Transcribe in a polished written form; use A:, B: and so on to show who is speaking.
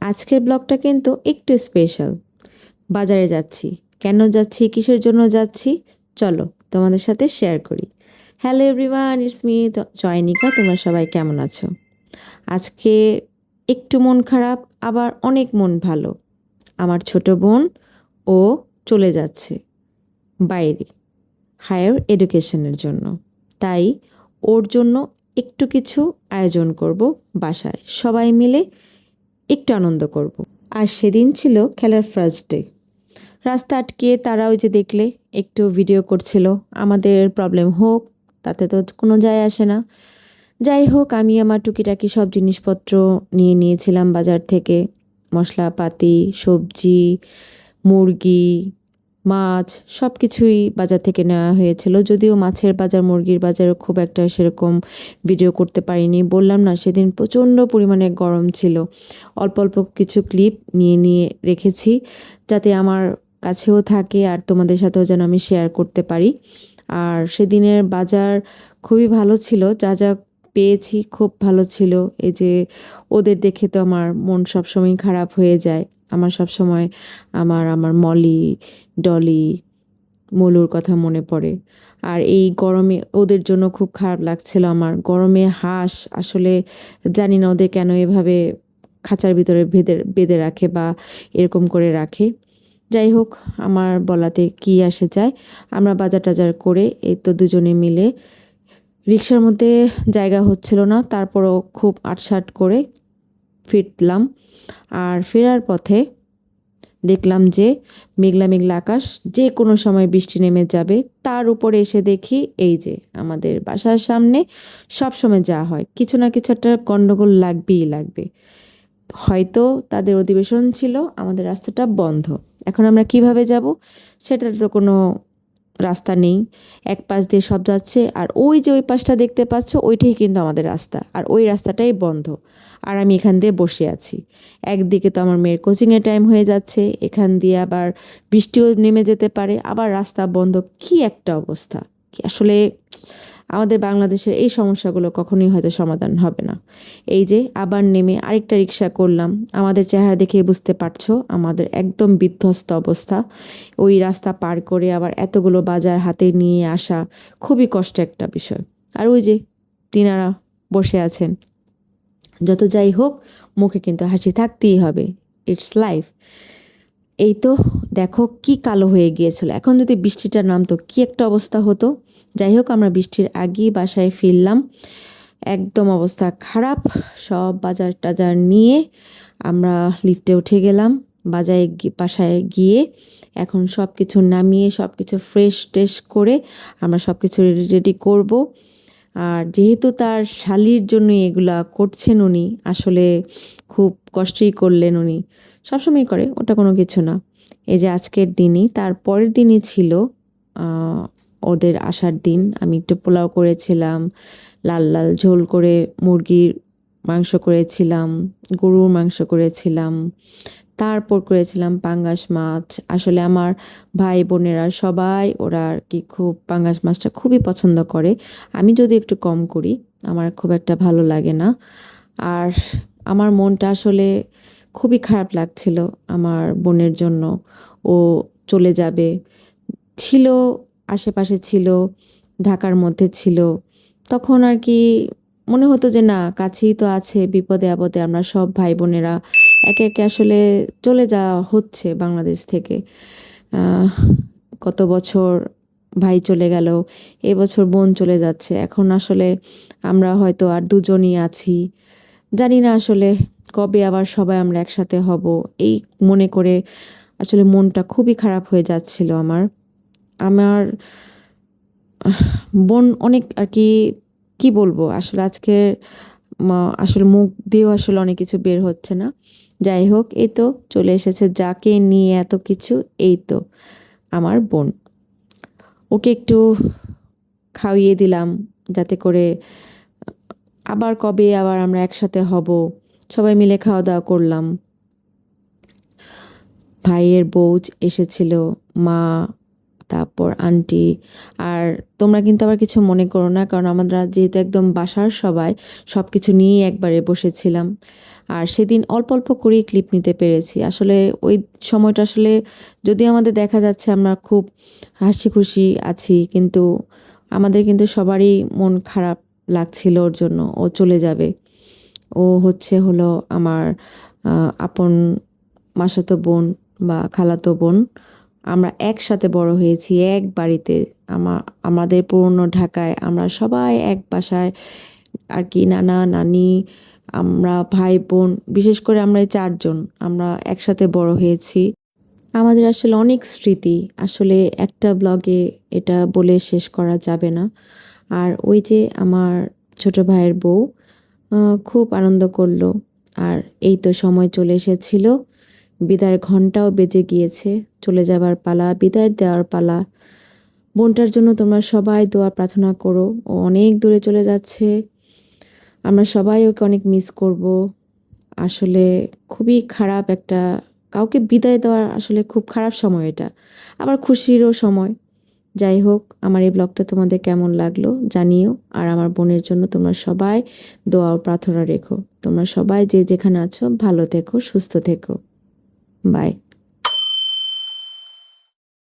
A: আজকের ব্লগটা কিন্তু একটু স্পেশাল। বাজারে যাচ্ছি। কেন যাচ্ছি, কিসের জন্য যাচ্ছি, চলো তোমাদের সাথে শেয়ার করি। Hello everyone, it's me Chayanika. তোমরা সবাই কেমন আছো? আজকে একটু মন খারাপ, আবার অনেক মন ভালো। আমার ছোট বোন ও চলে যাচ্ছে বাইরে হায়ার এডুকেশনের জন্য। তাই ওর জন্য একটু কিছু আয়োজন করব বাসায়, সবাই মিলে একটু আনন্দ করব। আর সেদিন ছিল খেলার ফার্স্ট ডে। রাস্তা আটকে তারা ওই যে দেখলে একটু ভিডিও করছিল। আমাদের প্রবলেম হোক, তাতে তো কোনো যায় আসে না। যাই হোক, আমি আমার টুকিটাকি সব জিনিসপত্র নিয়ে নিয়েছিলাম বাজার থেকে। মশলাপাতি, সবজি, মুরগি, মাছ সব কিছুই বাজার থেকে নেওয়া হয়েছিল। যদিও মাছের বাজার, মুরগির বাজারও খুব একটা সেরকম ভিডিও করতে পারিনি। বললাম না, সেদিন প্রচণ্ড পরিমাণে গরম ছিল। অল্প অল্প কিছু ক্লিপ নিয়ে নিয়ে রেখেছি, যাতে আমার কাছেও থাকে আর তোমাদের সাথেও যেন আমি শেয়ার করতে পারি। আর সেদিনের বাজার খুবই ভালো ছিল, যা যা পেয়েছি খুব ভালো ছিল। এই যে ওদের দেখে তো আমার মন সবসময় খারাপ হয়ে যায়। আমার সবসময় আমার মলি, ডলি, মলুর কথা মনে পড়ে। আর এই গরমে ওদের জন্য খুব খারাপ লাগছিল আমার। গরমে হাঁস আসলে জানি না ওদের কেন এভাবে খাঁচার ভিতরে বেঁধে বেঁধে রাখে বা এরকম করে রাখে। যাই হোক, আমার বলাতে কি আসে যায়। আমরা বাজার টাজার করে এই তো দুজনে মিলে, রিক্সার মধ্যে জায়গা হচ্ছিল না, তারপরও খুব আটসাট করে ফিরলাম। আর ফেরার পথে দেখলাম যে মেঘলা মেঘলা আকাশ, যে কোনো সময় বৃষ্টি নেমে যাবে। তার উপরে এসে দেখি এই যে আমাদের বাসার সামনে সব সময় যা হয়, কিছু না কিছু একটা গণ্ডগোল লাগবেই লাগবে। হয়তো তাদের অধিবেশন ছিল, আমাদের রাস্তাটা বন্ধ। এখন আমরা কিভাবে যাব, সেটার তো কোনো রাস্তা নেই। এক পাশ দিয়ে সব যাচ্ছে, আর ওই যে ওই পাশটা দেখতে পাচ্ছ, ওইটাই কিন্তু আমাদের রাস্তা, আর ওই রাস্তাটাই বন্ধ। আর আমি এখান দিয়ে বসে আছি। একদিকে তো আমার মেয়ের কোচিংয়ের টাইম হয়ে যাচ্ছে, এখান দিয়ে আবার বৃষ্টিও নেমে যেতে পারে, আবার রাস্তা বন্ধ। কি একটা অবস্থা! কি আসলে আমাদের বাংলাদেশের এই সমস্যাগুলো কখনোই হয়তো সমাধান হবে না। এই যে আবার নেমে আরেকটা রিক্সা করলাম। আমাদের চেহারা দেখে বুঝতে পারছো আমাদের একদম বিধ্বস্ত অবস্থা। ওই রাস্তা পার করে আবার এতগুলো বাজার হাতে নিয়ে আসা খুবই কষ্ট একটা বিষয়। আর ওই যে তিনারা বসে আছেন। যত যাই হোক, মুখে কিন্তু হাসি থাকতেই হবে, ইটস লাইফ। এই তো দেখো কি কালো হয়ে গিয়েছিল। এখন যদি বৃষ্টিটা নামতো কি একটা অবস্থা হতো। যাই হোক, আমরা বৃষ্টির আগেই বাসায় ফিরলাম। একদম অবস্থা খারাপ। সব বাজার টাজার নিয়ে আমরা লিফটে উঠে গেলাম। বাসায় গিয়ে এখন সব কিছু নামিয়ে সব কিছু ফ্রেশ ট্রেশ করে আমরা সব কিছু রেডি রেডি করবো। আর যেহেতু তার শালির জন্য এগুলা করছেন উনি, আসলে খুব কষ্টই করলেন উনি। সবসময় করে, ওটা কোনো কিছু না। এই যে আজকের দিনই, তার পরের দিনই ছিল আহ, ওদের আসার দিন। আমি একটু পোলাও করেছিলাম, লাল লাল ঝোল করে মুরগির মাংস করেছিলাম, গরুর মাংস করেছিলাম, তারপর করেছিলাম পাঙ্গাস মাছ। আসলে আমার ভাই বোনেরা সবাই ওরা আর কি খুব পাঙ্গাস মাছটা খুবই পছন্দ করে। আমি যদি একটু কম করি, আমার খুব একটা ভালো লাগে না। আর আমার মনটা আসলে খুবই খারাপ লাগছিল আমার বোনের জন্য। ও চলে যাবে, ছিল আশেপাশে, ছিল ঢাকার মধ্যে ছিল। তখন আর কি মনে হতো যে না, কাছেই তো আছে, বিপদে আপদে আমরা সব ভাই বোনেরা একে একে আসলে চলে যাওয়া হচ্ছে বাংলাদেশ থেকে। আহ, কত বছর ভাই চলে গেল, এবছর বোন চলে যাচ্ছে। এখন আসলে আমরা হয়তো আর দুজনই আছি। জানি না আসলে কবে আবার সবাই আমরা একসাথে হব। এই মনে করে আসলে মনটা খুবই খারাপ হয়ে যাচ্ছিল আমার। আমার বোন অনেক আর কি, কি বলবো আসলে আজকে আসলে মুখ দিয়েও আসলে অনেক কিছু বের হচ্ছে না। যাই হোক, এই তো চলে এসেছে যাকে নিয়ে এত কিছু। এই তো আমার বোন, ওকে একটু খাইয়ে দিলাম, যাতে করে আবার কবে আবার আমরা একসাথে হব। সবাই মিলে খাওয়া দাওয়া করলাম। ভাইয়ের বউ এসেছিল, মা তারপর আন্টি। আর তোমরা কিন্তু আবার কিছু মনে করো না, কারণ আমরা যেহেতু একদম বাসার সবাই সব কিছু নিয়েই একবারে বসেছিলাম। আর সেদিন অল্প অল্প করেই ক্লিপ নিতে পেরেছি। আসলে ওই সময়টা আসলে যদি আমাদের দেখা যাচ্ছে আমরা খুব হাসি খুশি আছি, কিন্তু আমাদের কিন্তু সবারই মন খারাপ লাগছিল ওর জন্য। ও চলে যাবে। ও হলো আমার আপন মাসাতো বোন বা খালাতো বোন। আমরা একসাথে বড় হয়েছি এক বাড়িতে। আমাদের পুরনো ঢাকায় আমরা সবাই এক বাসায় আর কি, নানা নানি, আমরা ভাই বোন, বিশেষ করে আমরা এই 4 জন আমরা একসাথে বড় হয়েছি। আমাদের আসলে অনেক স্মৃতি, আসলে একটা ব্লগে এটা বলে শেষ করা যাবে না। আর ওই যে আমার ছোট ভাইয়ের বউ খুব আনন্দ করলো। আর এই তো সময় চলে এসেছিল, বিদায়ের ঘন্টাও বেজে গিয়েছে, চলে যাবার পালা, বিদায় দেওয়ার পালা। বোনটার জন্য তোমরা সবাই দোয়া প্রার্থনা করো, ও অনেক দূরে চলে যাচ্ছে। আমরা সবাই ওকে অনেক মিস করব। আসলে খুবই খারাপ একটা, কাউকে বিদায় দেওয়ার আসলে খুব খারাপ সময় এটা, আবার খুশিরও সময়। যাই হোক, আমার এই ব্লগটা তোমাদের কেমন লাগলো জানিও। আর আমার বোনের জন্য তোমরা সবাই দোয়া ও প্রার্থনা রেখো। তোমরা সবাই যে যেখানে আছো ভালো থেকো, সুস্থ থেকো। বাই।